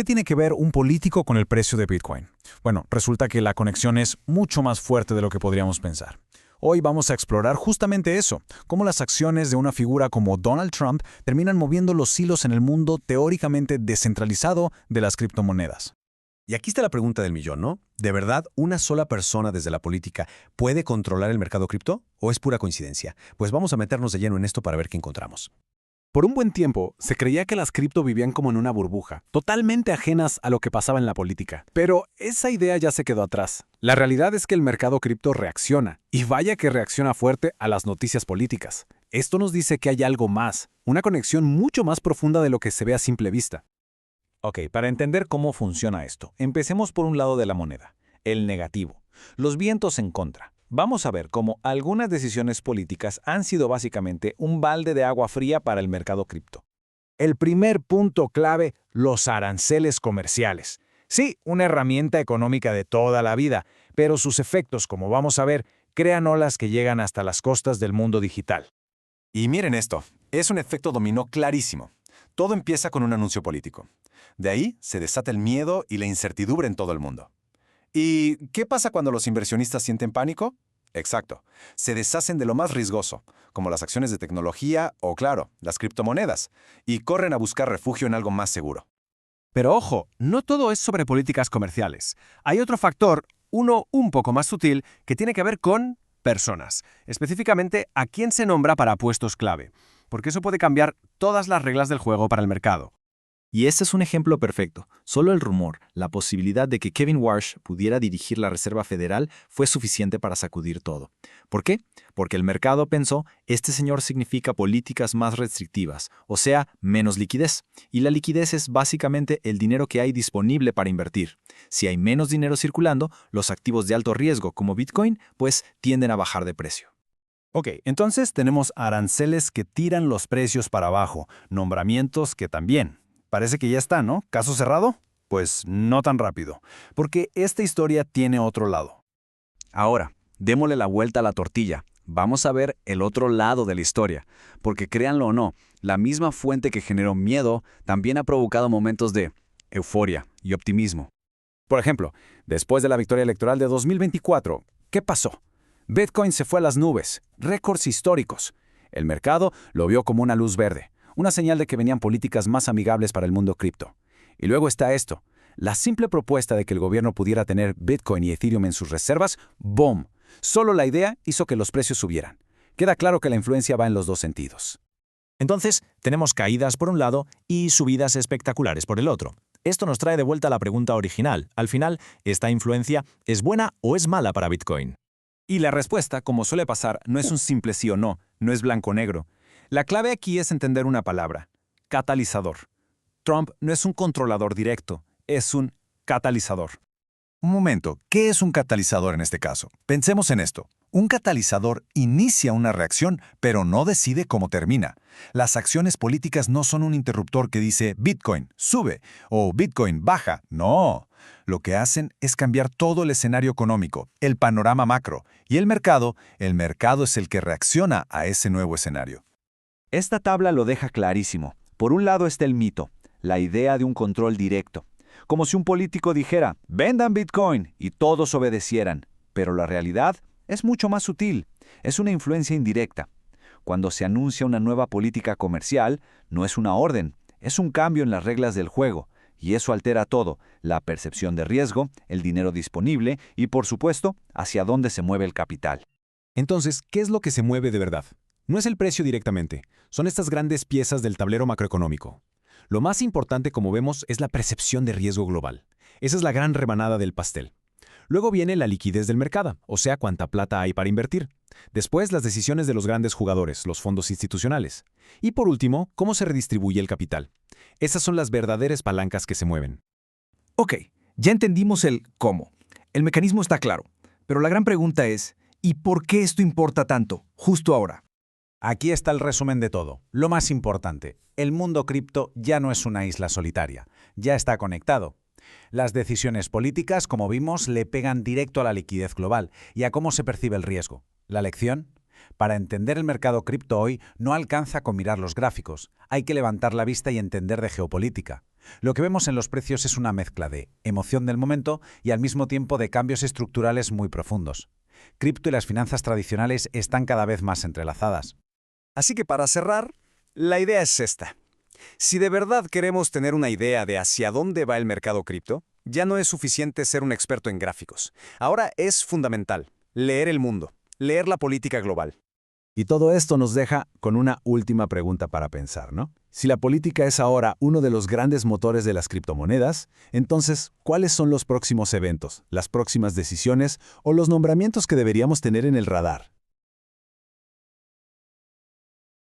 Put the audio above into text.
¿Qué tiene que ver un político con el precio de Bitcoin? Bueno, resulta que la conexión es mucho más fuerte de lo que podríamos pensar. Hoy vamos a explorar justamente eso, cómo las acciones de una figura como Donald Trump terminan moviendo los hilos en el mundo teóricamente descentralizado de las criptomonedas. Y aquí está la pregunta del millón, ¿no? ¿De verdad una sola persona desde la política puede controlar el mercado cripto o es pura coincidencia? Pues vamos a meternos de lleno en esto para ver qué encontramos. Por un buen tiempo, se creía que las cripto vivían como en una burbuja, totalmente ajenas a lo que pasaba en la política. Pero esa idea ya se quedó atrás. La realidad es que el mercado cripto reacciona, y vaya que reacciona fuerte a las noticias políticas. Esto nos dice que hay algo más, una conexión mucho más profunda de lo que se ve a simple vista. Ok, para entender cómo funciona esto, empecemos por un lado de la moneda, el negativo, los vientos en contra. Vamos a ver cómo algunas decisiones políticas han sido básicamente un balde de agua fría para el mercado cripto. El primer punto clave, los aranceles comerciales. Sí, una herramienta económica de toda la vida, pero sus efectos, como vamos a ver, crean olas que llegan hasta las costas del mundo digital. Y miren esto, es un efecto dominó clarísimo. Todo empieza con un anuncio político. De ahí se desata el miedo y la incertidumbre en todo el mundo. ¿Y qué pasa cuando los inversionistas sienten pánico? Exacto, se deshacen de lo más riesgoso, como las acciones de tecnología o, claro, las criptomonedas, y corren a buscar refugio en algo más seguro. Pero ojo, no todo es sobre políticas comerciales. Hay otro factor, uno un poco más sutil, que tiene que ver con personas, específicamente a quién se nombra para puestos clave, porque eso puede cambiar todas las reglas del juego para el mercado. Y este es un ejemplo perfecto. Solo el rumor, la posibilidad de que Kevin Warsh pudiera dirigir la Reserva Federal fue suficiente para sacudir todo. ¿Por qué? Porque el mercado pensó, este señor significa políticas más restrictivas, o sea, menos liquidez. Y la liquidez es básicamente el dinero que hay disponible para invertir. Si hay menos dinero circulando, los activos de alto riesgo como Bitcoin, pues tienden a bajar de precio. Ok, entonces tenemos aranceles que tiran los precios para abajo, nombramientos que también. Parece que ya está, ¿no? ¿Caso cerrado? Pues no tan rápido, porque esta historia tiene otro lado. Ahora, démosle la vuelta a la tortilla. Vamos a ver el otro lado de la historia, porque créanlo o no, la misma fuente que generó miedo también ha provocado momentos de euforia y optimismo. Por ejemplo, después de la victoria electoral de 2024, ¿qué pasó? Bitcoin se fue a las nubes, récords históricos. El mercado lo vio como una luz verde, una señal de que venían políticas más amigables para el mundo cripto. Y luego está esto, la simple propuesta de que el gobierno pudiera tener Bitcoin y Ethereum en sus reservas, ¡boom! Solo la idea hizo que los precios subieran. Queda claro que la influencia va en los dos sentidos. Entonces, tenemos caídas por un lado y subidas espectaculares por el otro. Esto nos trae de vuelta a la pregunta original. Al final, ¿esta influencia es buena o es mala para Bitcoin? Y la respuesta, como suele pasar, no es un simple sí o no, no es blanco-negro. La clave aquí es entender una palabra, catalizador. Trump no es un controlador directo, es un catalizador. Un momento, ¿qué es un catalizador en este caso? Pensemos en esto. Un catalizador inicia una reacción, pero no decide cómo termina. Las acciones políticas no son un interruptor que dice Bitcoin sube o Bitcoin baja. No. Lo que hacen es cambiar todo el escenario económico, el panorama macro, y el mercado es el que reacciona a ese nuevo escenario. Esta tabla lo deja clarísimo. Por un lado está el mito, la idea de un control directo. Como si un político dijera, vendan Bitcoin, y todos obedecieran. Pero la realidad es mucho más sutil. Es una influencia indirecta. Cuando se anuncia una nueva política comercial, no es una orden, es un cambio en las reglas del juego. Y eso altera todo, la percepción de riesgo, el dinero disponible y, por supuesto, hacia dónde se mueve el capital. Entonces, ¿qué es lo que se mueve de verdad? No es el precio directamente, son estas grandes piezas del tablero macroeconómico. Lo más importante, como vemos, es la percepción de riesgo global. Esa es la gran rebanada del pastel. Luego viene la liquidez del mercado, o sea, cuánta plata hay para invertir. Después, las decisiones de los grandes jugadores, los fondos institucionales. Y por último, cómo se redistribuye el capital. Esas son las verdaderas palancas que se mueven. Ok, ya entendimos el cómo. El mecanismo está claro. Pero la gran pregunta es, ¿y por qué esto importa tanto, justo ahora? Aquí está el resumen de todo. Lo más importante, el mundo cripto ya no es una isla solitaria, ya está conectado. Las decisiones políticas, como vimos, le pegan directo a la liquidez global y a cómo se percibe el riesgo. ¿La lección? Para entender el mercado cripto hoy no alcanza con mirar los gráficos, hay que levantar la vista y entender de geopolítica. Lo que vemos en los precios es una mezcla de emoción del momento y al mismo tiempo de cambios estructurales muy profundos. Cripto y las finanzas tradicionales están cada vez más entrelazadas. Así que para cerrar, la idea es esta. Si de verdad queremos tener una idea de hacia dónde va el mercado cripto, ya no es suficiente ser un experto en gráficos. Ahora es fundamental leer el mundo, leer la política global. Y todo esto nos deja con una última pregunta para pensar, ¿no? Si la política es ahora uno de los grandes motores de las criptomonedas, entonces, ¿cuáles son los próximos eventos, las próximas decisiones o los nombramientos que deberíamos tener en el radar?